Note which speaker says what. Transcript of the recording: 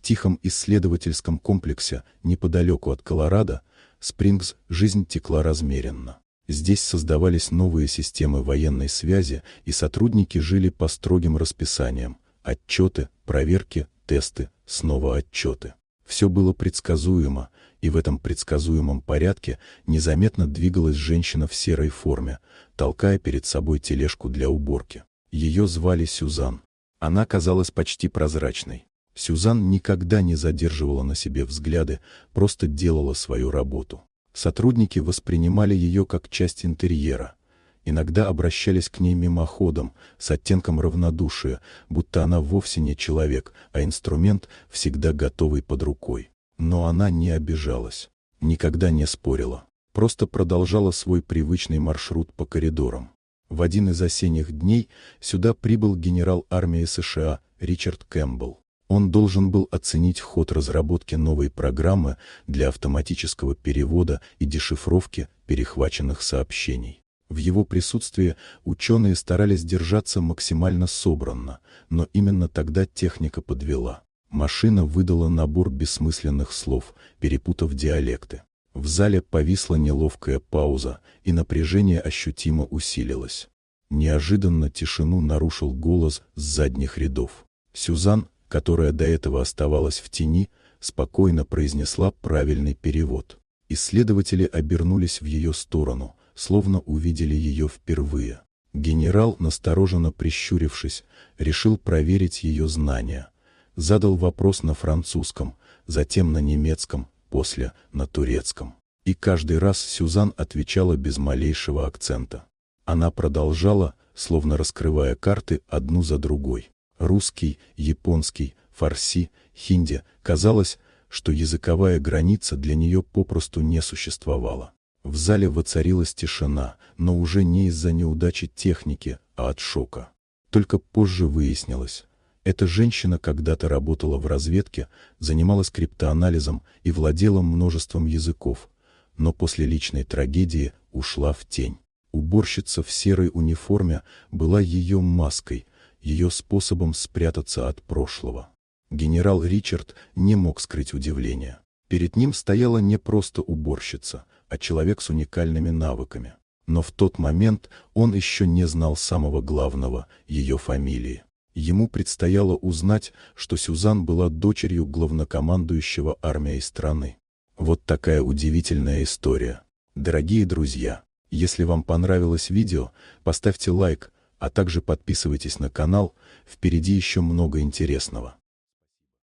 Speaker 1: тихом исследовательском комплексе неподалеку от Колорадо Спрингс жизнь текла размеренно. Здесь создавались новые системы военной связи, и сотрудники жили по строгим расписаниям: отчеты, проверки, тесты, снова отчеты. Все было предсказуемо, и в этом предсказуемом порядке незаметно двигалась женщина в серой форме, толкая перед собой тележку для уборки. Ее звали Сюзан. Она казалась почти прозрачной. Сюзан никогда не задерживала на себе взгляды, просто делала свою работу. Сотрудники воспринимали ее как часть интерьера. Иногда обращались к ней мимоходом, с оттенком равнодушия, будто она вовсе не человек, а инструмент, всегда готовый под рукой. Но она не обижалась, никогда не спорила, просто продолжала свой привычный маршрут по коридорам. В один из осенних дней сюда прибыл генерал армии США Ричард Кэмпбелл. Он должен был оценить ход разработки новой программы для автоматического перевода и дешифровки перехваченных сообщений. В его присутствии ученые старались держаться максимально собранно, но именно тогда техника подвела. Машина выдала набор бессмысленных слов, перепутав диалекты. В зале повисла неловкая пауза, и напряжение ощутимо усилилось. Неожиданно тишину нарушил голос с задних рядов. Сюзан, которая до этого оставалась в тени, спокойно произнесла правильный перевод. Исследователи обернулись в ее сторону, словно увидели ее впервые. Генерал, настороженно прищурившись, решил проверить ее знания. Задал вопрос на французском, затем на немецком, после на турецком. И каждый раз Сюзан отвечала без малейшего акцента. Она продолжала, словно раскрывая карты одну за другой. Русский, японский, фарси, хинди. Казалось, что языковая граница для нее попросту не существовала. В зале воцарилась тишина, но уже не из-за неудачи техники, а от шока. Только позже выяснилось. Эта женщина когда-то работала в разведке, занималась криптоанализом и владела множеством языков, но после личной трагедии ушла в тень. Уборщица в серой униформе была ее маской, ее способом спрятаться от прошлого. Генерал Ричард не мог скрыть удивление. Перед ним стояла не просто уборщица, а человек с уникальными навыками. Но в тот момент он еще не знал самого главного – ее фамилии. Ему предстояло узнать, что Сюзан была дочерью главнокомандующего армией страны. Вот такая удивительная история. Дорогие друзья, если вам понравилось видео, поставьте лайк, а также подписывайтесь на канал, впереди еще много интересного.